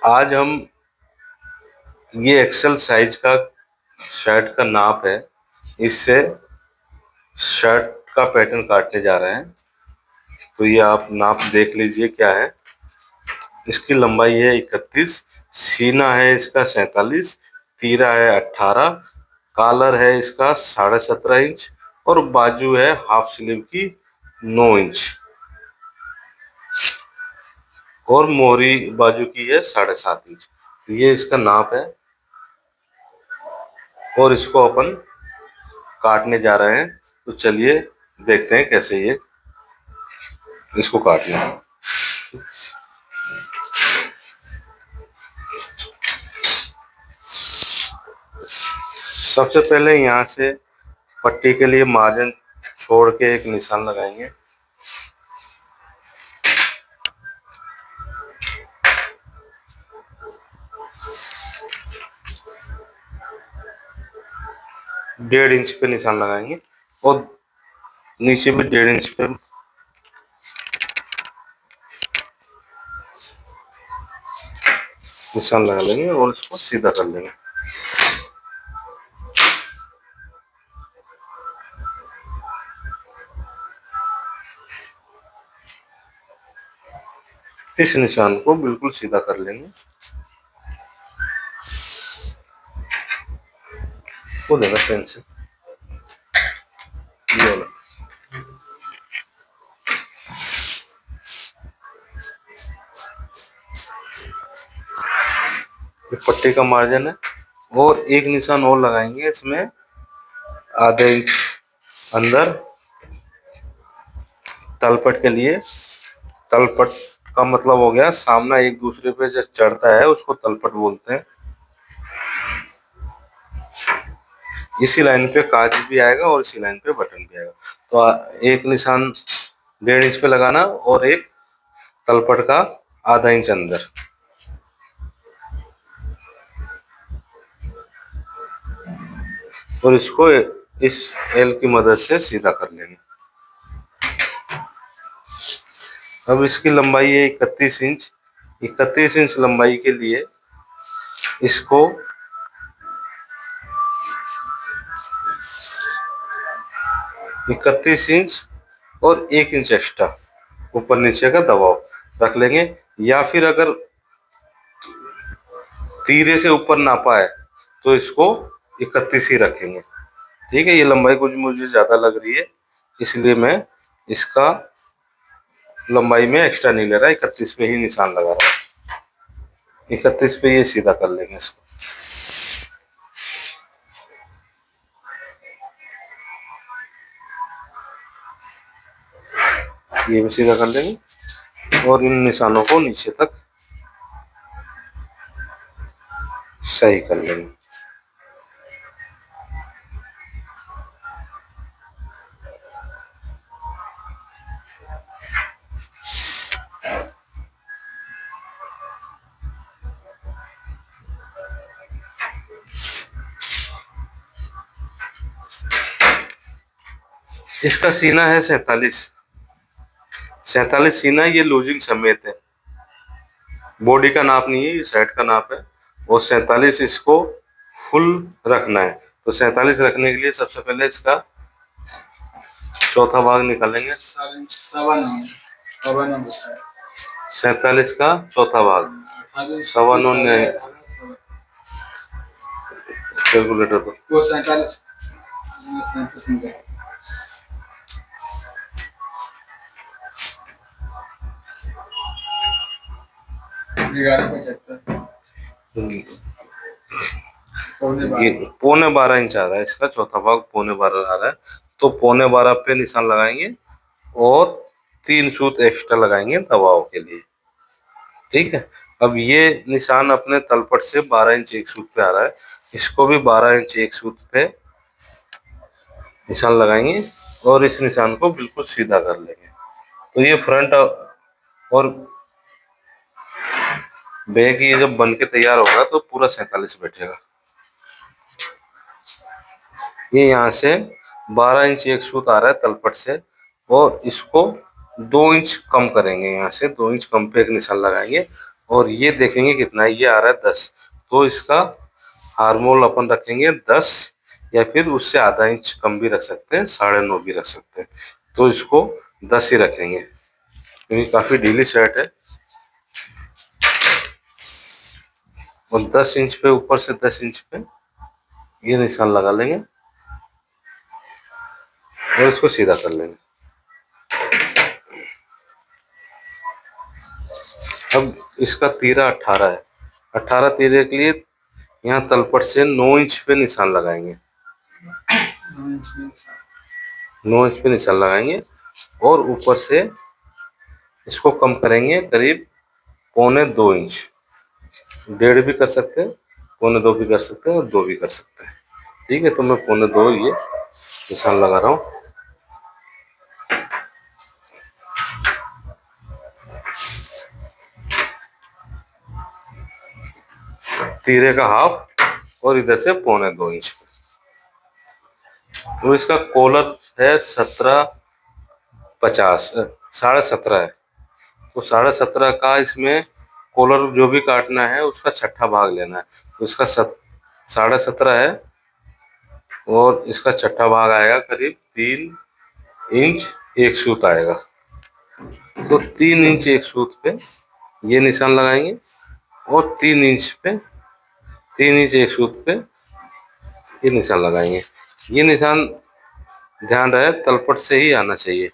आज हम ये एक्सेल साइज का शर्ट का नाप है, इससे शर्ट का पैटर्न काटने जा रहे हैं। तो ये आप नाप देख लीजिए क्या है। इसकी लंबाई है 31, सीना है इसका 47, तीरा है 18, कॉलर है इसका 17.5 इंच और बाजू है हाफ स्लीव की 9 इंच और मोहरी बाजू की है 7.5 इंच। तो ये इसका नाप है और इसको अपन काटने जा रहे हैं। तो चलिए देखते हैं कैसे ये इसको काटना है। सबसे पहले यहाँ से पट्टी के लिए मार्जिन छोड़ के एक निशान लगाएंगे। डेढ़ इंच पे निशान लगाएंगे और नीचे भी 1.5 इंच पे निशान लगा लेंगे और इसको सीधा कर लेंगे। इस निशान को बिल्कुल सीधा कर लेंगे। वो देगा पेन से ये वाला। ये पट्टी का मार्जिन है और एक निशान और लगाएंगे इसमें आधे इंच अंदर तलपट के लिए। तलपट का मतलब हो गया सामना एक दूसरे पे जो चढ़ता है उसको तलपट बोलते हैं। इसी लाइन पे काज भी आएगा और इसी लाइन पे बटन भी आएगा। तो एक निशान 1.5 इंच पे लगाना और एक तलपट का आधा इंच अंदर। और इसको इस एल की मदद से सीधा कर लेंगे। अब इसकी लंबाई है 31 इंच। 31 इंच लंबाई के लिए इसको 31 इंच और 1 इंच एक्स्ट्रा ऊपर नीचे का दबाव रख लेंगे। या फिर अगर तीरे से ऊपर नापा है तो इसको 31 ही रखेंगे। ठीक है, ये लंबाई कुछ मुझे ज़्यादा लग रही है इसलिए मैं इसका लंबाई में एक्स्ट्रा नहीं ले रहा, 31 पे ही निशान लगा रहा हूँ। 31 पे ये सीधा कर लेंगे इसको। ये भी सीधा कर लेंगे और इन निशानों को नीचे तक सही कर लेंगे। इसका सीना है 47 सीना, ये लूजिंग समेत है, बॉडी का नाप नहीं है, ये शर्ट का नाप है। और 47 इसको फुल रखना है। तो 47 रखने के लिए सबसे पहले इसका चौथा भाग निकालेंगे। 47 का चौथा भाग 9.25 कैलकुलेटर तो 11.25 इंच आ रहा है। इसका चौथा भाग 11.25 आ रहा है। तो 11.25 पे निशान लगाएंगे और 3 सूत एक्स्ट्रा लगाएंगे दबाव के लिए। ठीक है, अब ये निशान अपने तलपट से 12 इंच एक सूत पे आ रहा है। इसको भी 12 इंच एक सूत पे निशान लगाएंगे और इस निशान को बिल्कुल सीधा कर लेंगे। तो ये फ्रंट और बैक ये जब बन के तैयार होगा तो पूरा 47 बैठेगा। ये यहाँ से 12 इंच एक सूत आ रहा है तलपट से और इसको 2 इंच कम करेंगे। यहाँ से 2 इंच कम पे एक निशान लगाएंगे और ये देखेंगे कितना है, ये आ रहा है 10। तो इसका हार्मोल अपन रखेंगे 10, या फिर उससे आधा इंच कम भी रख सकते हैं, 9.5 भी रख सकते हैं। तो इसको 10 ही रखेंगे क्योंकि काफी ढीली शर्ट है। और 10 इंच पे, ऊपर से 10 इंच पे ये निशान लगा लेंगे और इसको सीधा कर लेंगे। अब इसका तीरा 18 है। 18 तीरे के लिए यहाँ तलपट से 9 इंच पे निशान लगाएंगे। 9 इंच पे निशान लगाएंगे और ऊपर से इसको कम करेंगे करीब 1.25 इंच। 1.5 भी कर सकते हैं, 1.25 भी कर सकते हैं और 2 भी कर सकते हैं। ठीक है, तो मैं 1.25 ये निशान लगा रहा हूँ। तीरे का हाफ और इधर से 1.25 इंच। तो इसका कॉलर है 17.50, 17.5 है। तो 17.5 का इसमें कॉलर जो भी काटना है उसका छठा भाग लेना है। तो इसका 17.5 है और इसका छठा भाग आएगा करीब 3 इंच 1 सूत आएगा। तो 3 इंच 1 सूत पे ये निशान लगाएंगे और 3 इंच 1 सूत पे ये निशान लगाएंगे। ये निशान ध्यान रहे तलपट से ही आना चाहिए।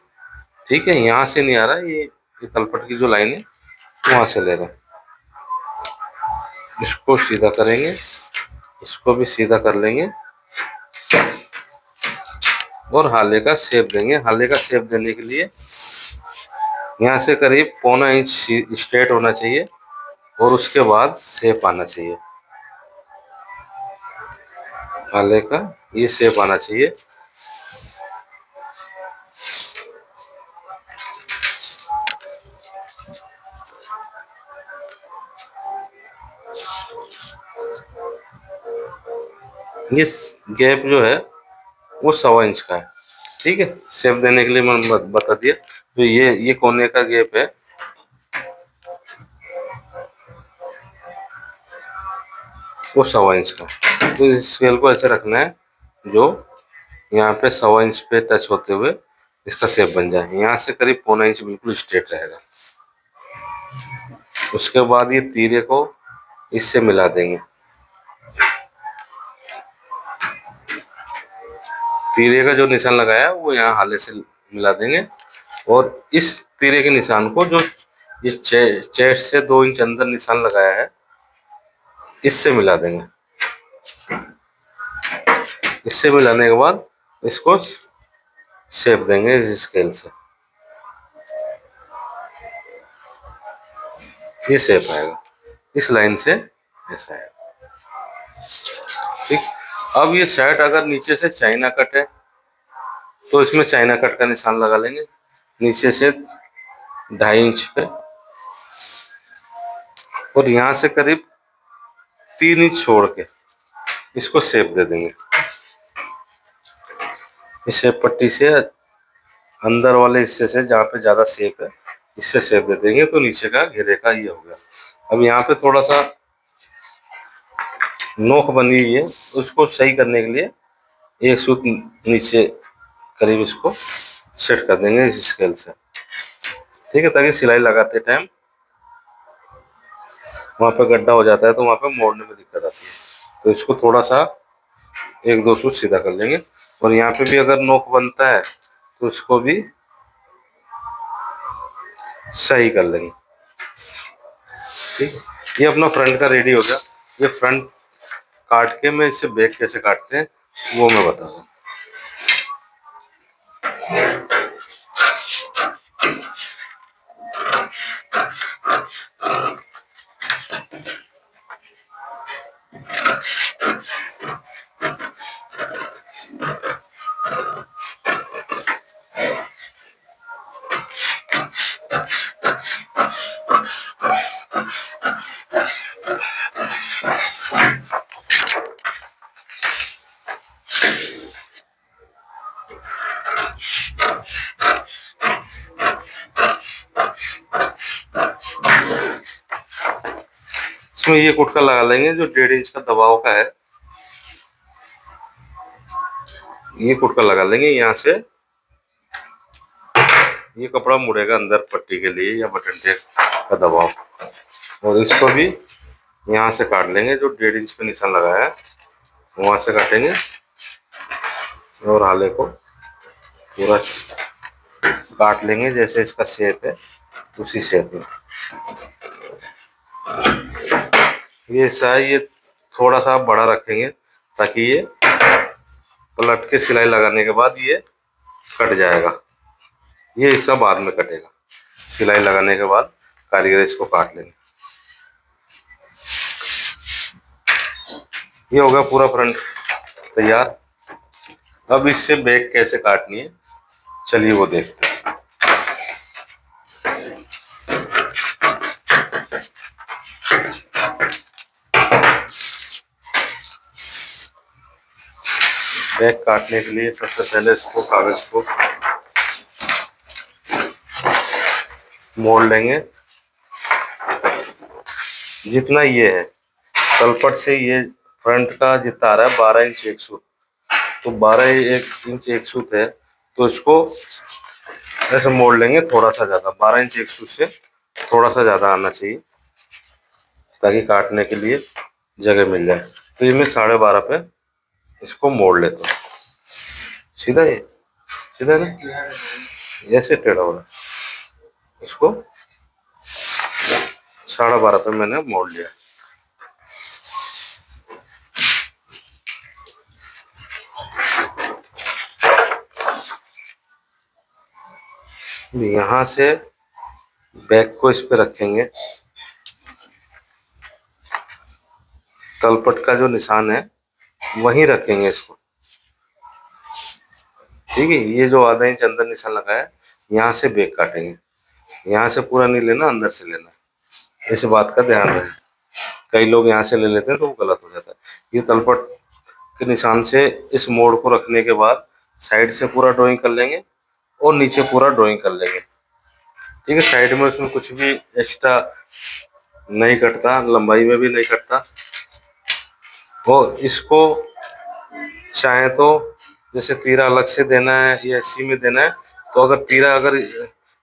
ठीक है, यहाँ से नहीं आ रहा, ये तलपट की जो लाइन है वहां से ले रहे हैं। इसको सीधा करेंगे, इसको भी सीधा कर लेंगे और हाले का शेप देंगे। हाले का शेप देने के लिए यहाँ से करीब 1.25 इंच स्ट्रेट होना चाहिए और उसके बाद शेप आना चाहिए। हाले का ये शेप आना चाहिए। ये गैप जो है वो 1.25 इंच का है। ठीक है, शेप देने के लिए मैंने बता दिया। तो ये कोने का गैप है, वो 1.25 इंच का। तो इस स्केल को ऐसे रखना है जो यहाँ पे 1.25 इंच पे टच होते हुए इसका शेप बन जाए। यहाँ से करीब 1.25 इंच बिल्कुल स्ट्रेट रहेगा। उसके बाद ये तीरे को इससे मिला देंगे। तीरे का जो निशान लगाया है वो यहाँ हाले से मिला देंगे और इस तीरे के निशान को जो इस चेस्ट से 2 इंच अंदर निशान लगाया है इससे मिला देंगे। इससे मिलाने के बाद इसको शेप देंगे इस स्केल से। ये शेप आएगा इस लाइन से, ऐसा है। ठीक, अब ये शर्ट अगर नीचे से चाइना कट है तो इसमें चाइना कट का निशान लगा लेंगे नीचे से 2.5 इंच पे और यहाँ से करीब 3 इंच छोड़ के इसको शेप दे देंगे। इस शेप पट्टी से अंदर वाले हिस्से से जहाँ पे ज्यादा शेप है इससे शेप दे देंगे तो नीचे का घेरे का ये हो गया। अब यहाँ पे थोड़ा सा नोक बनी हुई है, उसको सही करने के लिए 1 सूत नीचे करीब इसको सेट कर देंगे इस स्केल से। ठीक है, ताकि सिलाई लगाते टाइम वहाँ पे गड्ढा हो जाता है तो वहाँ पे मोड़ने में दिक्कत आती है। तो इसको थोड़ा सा 1-2 सूत सीधा कर लेंगे और यहाँ पे भी अगर नोक बनता है तो इसको भी सही कर लेंगे। ठीक है, ये अपना फ्रंट का रेडी हो गया। ये फ्रंट काट के मैं इससे बैक कैसे काटते हैं वो मैं बता रहा हूँ। इसमें ये कुटका लगा लेंगे जो 1.5 इंच का दबाव का है। ये कुटका लगा लेंगे यहाँ से। ये कपड़ा मुड़ेगा अंदर पट्टी के लिए या बटन टेप का दबाव। और इसको भी यहाँ से काट लेंगे, जो 1.5 इंच पे निशान लगाया है वहां से काटेंगे और आले को पूरा काट लेंगे जैसे इसका शेप है उसी शेप में। ये साइज ये थोड़ा सा बड़ा रखेंगे ताकि ये पलट के सिलाई लगाने के बाद ये कट जाएगा। ये हिस्सा बाद में कटेगा, सिलाई लगाने के बाद कारीगर इसको काट लेंगे। ये होगा पूरा फ्रंट तैयार। अब इससे बैक कैसे काटनी है चलिए वो देखते हैं। बैक काटने के लिए सबसे पहले इसको कागज को मोड़ लेंगे जितना ये है। तलपट से ये फ्रंट का जितना आ रहा है 12 इंच एक सूत, तो 12 इंच एक सूत है तो इसको ऐसे मोड़ लेंगे थोड़ा सा ज़्यादा। 12 इंच एक सूत से थोड़ा सा ज़्यादा आना चाहिए ताकि काटने के लिए जगह मिल जाए। तो ये मैं 12.5 पे इसको मोड़ लेता हूँ। सीधा ये सीधा ना ऐसे टेढ़ा हो रहा है, इसको 12.5 पे मैंने मोड़ लिया। यहाँ से बैक को इस पे रखेंगे, तलपट का जो निशान है वहीं रखेंगे इसको। ठीक है, ये जो आधा इंच अंदर निशान लगा है यहाँ से बैक काटेंगे। यहाँ से पूरा नहीं लेना, अंदर से लेना है, इस बात का ध्यान रहे। कई लोग यहाँ से ले लेते हैं तो वो गलत हो जाता है। ये तलपट के निशान से इस मोड़ को रखने के बाद साइड से पूरा ड्राइंग कर लेंगे और नीचे पूरा ड्राइंग कर लेंगे। ठीक है, साइड में उसमें कुछ भी एक्स्ट्रा नहीं कटता, लंबाई में भी नहीं कटता। और इसको चाहे तो जैसे तीरा अलग से देना है या इसी में देना है, तो अगर तीरा अगर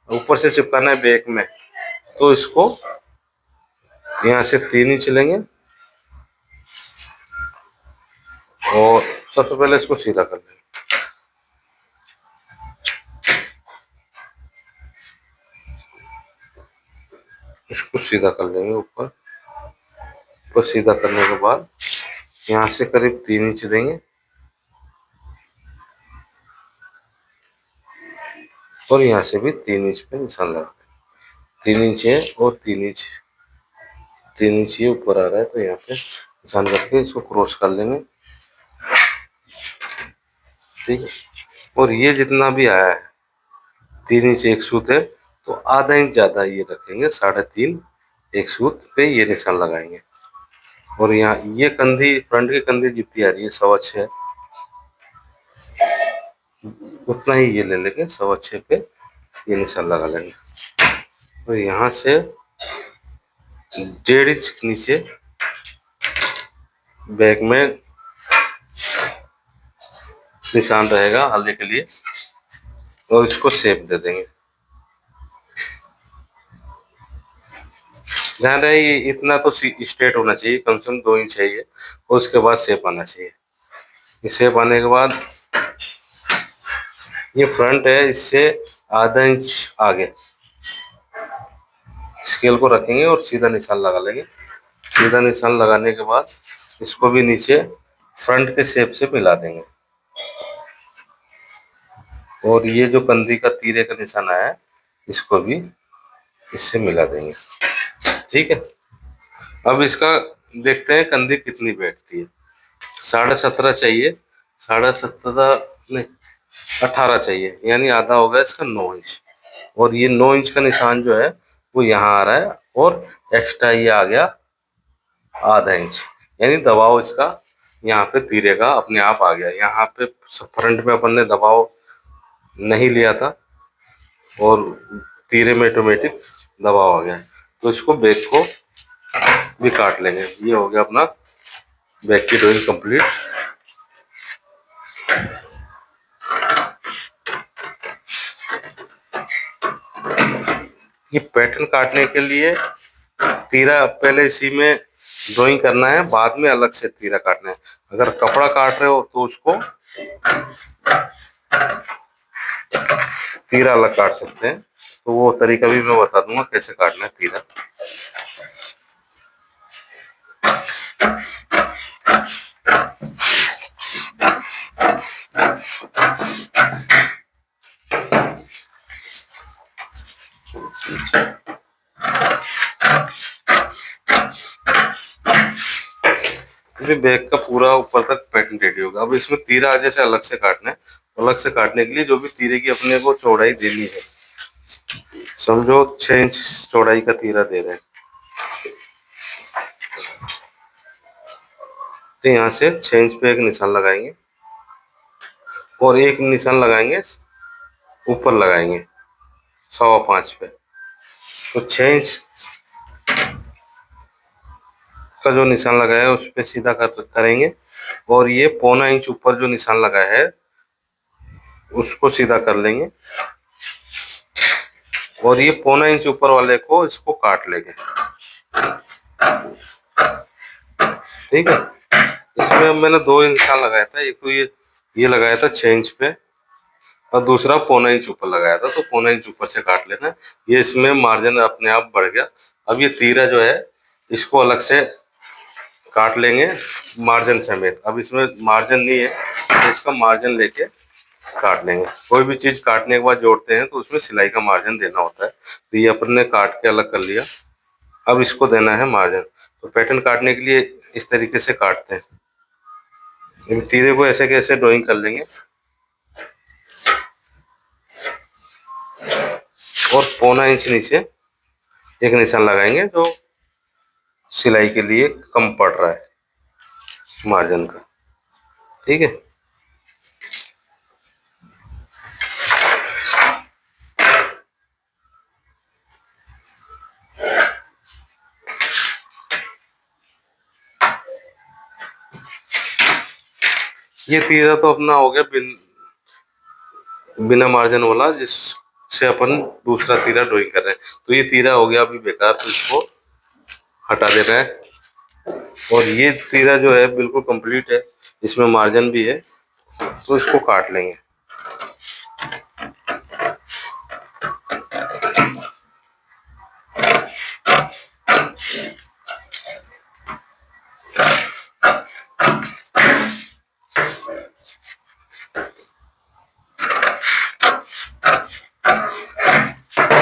ऊपर से चिपकाना है बैक में तो इसको यहाँ से 3 इंच लेंगे और सबसे पहले इसको सीधा कर लेंगे। इसको सीधा कर लेंगे ऊपर सीधा करने के बाद यहाँ से करीब 3 इंच देंगे और यहाँ से भी 3 इंच पे निशान लगा देंगे। 3 इंच है और 3 इंच ये ऊपर आ रहा है तो यहाँ पे निशान करके इसको क्रॉस कर लेंगे। ठीक है, और ये जितना भी आया है 3 इंच एक सूत है तो आधा इंच ज़्यादा ये रखेंगे, 3.5 एक सूत पे ये निशान लगाएंगे। और यहाँ ये कंधी फ्रंट की कंधी जितनी आ रही है 6.25, उतना ही ये ले लेंगे, 6.25 पे ये निशान लगा लेंगे। और यहाँ से 1.5 इंच नीचे बैक में निशान रहेगा आले के लिए और इसको शेप दे देंगे। ध्यान रहे ये इतना तो स्ट्रेट होना चाहिए, कम से कम 2 इंच चाहिए और उसके बाद शेप आना चाहिए। ये शेप आने के बाद ये फ्रंट है, इससे आधा इंच आगे स्केल को रखेंगे और सीधा निशान लगा लेंगे। सीधा निशान लगाने के बाद इसको भी नीचे फ्रंट के शेप से मिला देंगे। और ये जो कंधी का तीरे का निशान आया है इसको भी इससे मिला देंगे। ठीक है, अब इसका देखते हैं कंधी कितनी बैठती है। 17.5 चाहिए, 17.5 नहीं 18 चाहिए, यानी आधा होगा इसका 9 इंच। और ये 9 इंच का निशान जो है वो यहाँ आ रहा है और एक्स्ट्रा ये आ गया आधा इंच, यानी दबाव इसका यहाँ पे तीरे का अपने आप आ गया। यहाँ पे फ्रंट में अपन ने दबाव नहीं लिया था और तीरे में ऑटोमेटिक दबाव आ गया। तो इसको बैक को भी काट लेंगे। ये हो गया अपना बैक की ड्राइंग कंप्लीट। ये पैटर्न काटने के लिए तीरा पहले इसी में ड्राइंग करना है, बाद में अलग से तीरा काटना है। अगर कपड़ा काट रहे हो तो उसको तीरा अलग काट सकते हैं, तो वो तरीका भी मैं बता दूंगा कैसे काटना है तीरा। बैग का पूरा ऊपर तक पैटर्न रेडी होगा। अब इसमें तीरा जैसे अलग से काटना है, अलग से काटने के लिए जो भी तीरे की अपने को चौड़ाई देनी है, समझो 6 इंच चौड़ाई का तीरा दे रहे हैं, तो यहाँ से 6 इंच पे एक निशान लगाएंगे और एक निशान लगाएंगे ऊपर लगाएंगे 5.25 पे। तो 6 इंच का जो निशान लगाया है उस पे सीधा करेंगे, और ये 1.25 इंच ऊपर जो निशान लगाया है उसको सीधा कर लेंगे, और ये 1.25 इंच ऊपर वाले को इसको काट लेंगे। ठीक है, इसमें मैंने 2 निशान लगाया था, एक तो ये लगाया था 6 इंच पे, और दूसरा 1.25 इंच ऊपर लगाया था, तो 1.25 इंच ऊपर से काट लेना। ये इसमें मार्जिन अपने आप बढ़ गया। अब ये तीरा जो है इसको अलग से काट लेंगे मार्जिन समेत। अब इसमें मार्जिन नहीं है तो इसका मार्जिन लेके काट लेंगे। कोई भी चीज काटने के बाद जोड़ते हैं तो उसमें सिलाई का मार्जिन देना होता है, तो ये अपन ने काट के अलग कर लिया। अब इसको देना है मार्जिन। तो पैटर्न काटने के लिए इस तरीके से काटते हैं, इन तीरे को ऐसे कैसे ड्राइंग कर लेंगे, और 1.25 इंच नीचे एक निशान लगाएंगे जो सिलाई के लिए कम पड़ रहा है मार्जिन का। ठीक है, ये तीरा तो अपना हो गया बिना मार्जिन वाला, जिससे अपन दूसरा तीरा ड्राइंग कर रहे हैं। तो ये तीरा हो गया अभी बेकार, तो इसको हटा देना है। और ये तीरा जो है बिल्कुल कंप्लीट है, इसमें मार्जिन भी है, तो इसको काट लेंगे।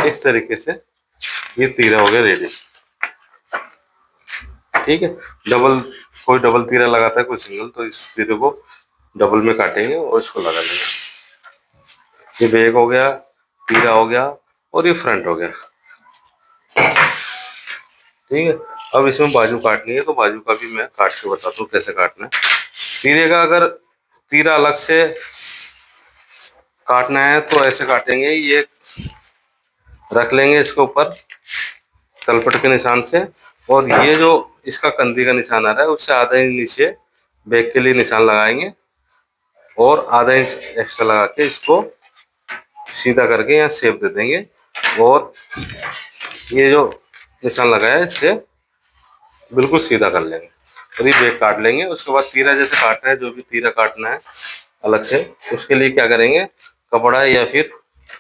इस तरीके से ये तीरा हो गया रेडी। ठीक है, कोई डबल तीरा लगाता है, कोई सिंगल, तो इस तीरे को डबल में काटेंगे और इसको लगा लेंगे। ये बैक हो गया, तीरा हो गया, और ये फ्रंट हो गया। ठीक है, अब इसमें बाजू काटनी है, तो बाजू का भी मैं काट के बताता हूँ कैसे काटना है। तीरे का अगर तीरा अलग से काटना है तो ऐसे काटेंगे, ये रख लेंगे इसके ऊपर तलपट के निशान से, और ये जो इसका कंधी का निशान आ रहा है उससे आधा इंच नीचे बैक के लिए निशान लगाएंगे, और आधा इंच एक्स्ट्रा लगा के इसको सीधा करके यहाँ शेप दे देंगे, और ये जो निशान लगाया है इससे बिल्कुल सीधा कर लेंगे, और ये बैक काट लेंगे। उसके बाद तीरा जैसे काटना है, जो भी तीरा काटना है अलग से, उसके लिए क्या करेंगे, कपड़ा या फिर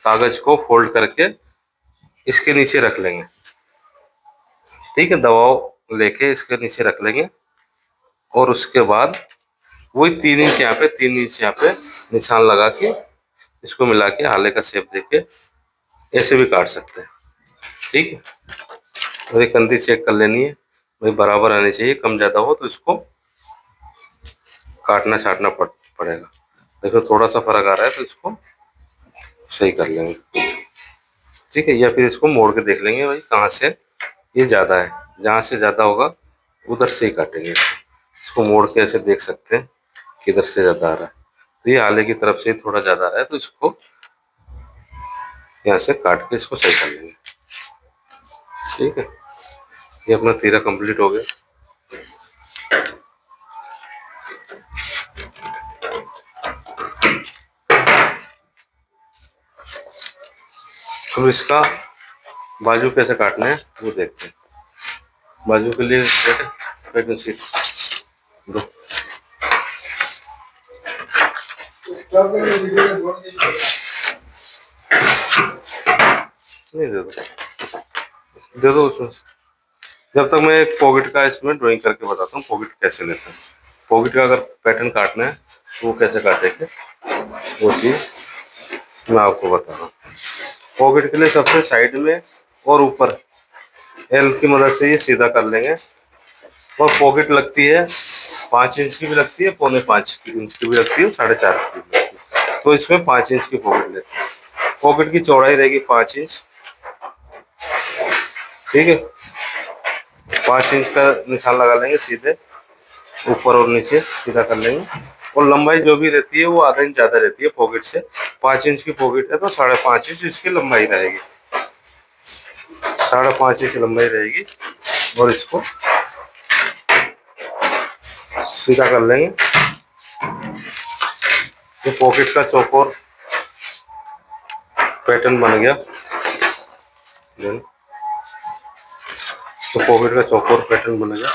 कागज को फोल्ड करके इसके नीचे रख लेंगे। ठीक है, दबाव लेके इसके नीचे रख लेंगे, और उसके बाद वही 3 इंच यहाँ पे 3 इंच यहाँ पे निशान लगा के इसको मिला के हाले का शेप देके ऐसे भी काट सकते हैं। ठीक है, और ये कंधी चेक कर लेनी है भाई, बराबर आनी चाहिए, कम ज़्यादा हो तो इसको काटना छाटना पड़ेगा। देखो थोड़ा सा फर्क आ रहा है तो इसको सही कर लेंगे। ठीक है, या फिर इसको मोड़ के देख लेंगे भाई कहाँ से ये ज़्यादा है, जहाँ से ज़्यादा होगा उधर से ही काटेंगे। इसको मोड़ के ऐसे देख सकते हैं किधर से ज़्यादा आ रहा है, तो ये आले की तरफ से थोड़ा ज़्यादा आ रहा है, तो इसको यहाँ से काट के इसको सही कर लेंगे। ठीक है, ये अपना तीरा कंप्लीट हो गया। अब इसका बाजू कैसे काटना है वो देखते हैं। बाजू के लिए पैटर्न शीट दो। नहीं दे दो उसमें। जब तक मैं एक पॉकेट का इसमें ड्राइंग करके बताता हूँ पॉकेट कैसे लेते हैं। पॉकेट का अगर पैटर्न काटना है तो वो कैसे काटेंगे वो चीज़ मैं आपको बता रहा हूँ। पॉकेट के लिए सबसे साइड में और ऊपर एल की मदद से ये सीधा कर लेंगे। और पॉकेट लगती है 5 इंच की भी लगती है, 4.25 इंच की भी लगती है, 4.5 की भी लगती है। तो इसमें 5 इंच की पॉकेट लेते हैं। पॉकेट की चौड़ाई रहेगी 5 इंच। ठीक है, 5 इंच का निशान लगा लेंगे सीधे ऊपर और नीचे सीधा कर लेंगे। और लंबाई जो भी रहती है वो आधा इंच ज़्यादा रहती है पॉकेट से। 5 इंच की पॉकेट है तो 5.5 इंच इसकी लंबाई रहेगी। 5.5 इंच लंबाई रहेगी और इसको सीधा कर लेंगे। ये पॉकेट का चौकोर पैटर्न बन गया। तो पॉकेट का चौकोर पैटर्न बन गया।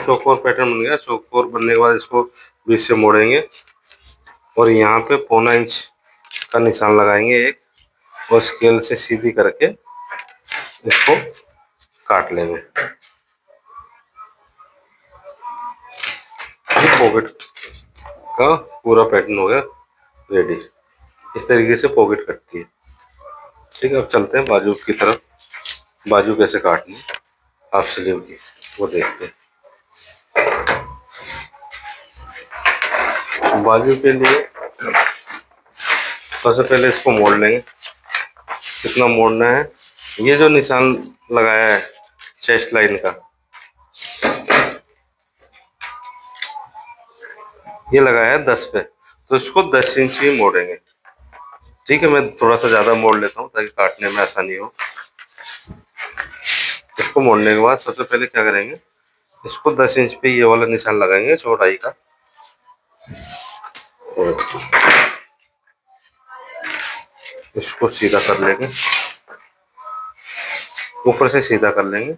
चौकोर पैटर्न बन गया। चौकोर बनने के बाद इसको बीच से मोड़ेंगे और यहाँ पे 1.25 इंच का निशान लगाएंगे एक, और स्केल से सीधी करके इसको काट लेंगे। पॉकेट का पूरा पैटर्न हो गया रेडी। इस तरीके से पॉकेट कटती है। ठीक है, अब चलते हैं बाजू की तरफ। बाजू कैसे काटनी हाफ स्लीव की वो देखते हैं। बाजू के लिए सबसे पहले इसको मोड़ लेंगे। कितना मोड़ना है, ये जो निशान लगाया है चेस्ट लाइन का, ये लगाया है 10 पे, तो इसको 10 इंच ही मोड़ेंगे। ठीक है, मैं थोड़ा सा ज़्यादा मोड़ लेता हूँ ताकि काटने में आसानी हो। इसको मोड़ने के बाद सबसे पहले क्या करेंगे, इसको 10 इंच पे ये वाला निशान लगाएंगे चौड़ाई का। इसको सीधा कर लेंगे, ऊपर से सीधा कर लेंगे।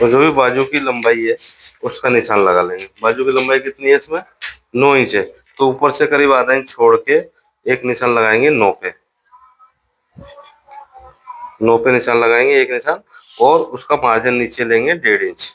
और जो भी बाजू की लंबाई है उसका निशान लगा लेंगे। बाजू की लंबाई कितनी है इसमें, 9 इंच है, तो ऊपर से करीब आधा इंच छोड़ के एक निशान लगाएंगे 9 पे। 9 पे निशान लगाएंगे एक निशान, और उसका मार्जिन नीचे लेंगे 1.5 इंच।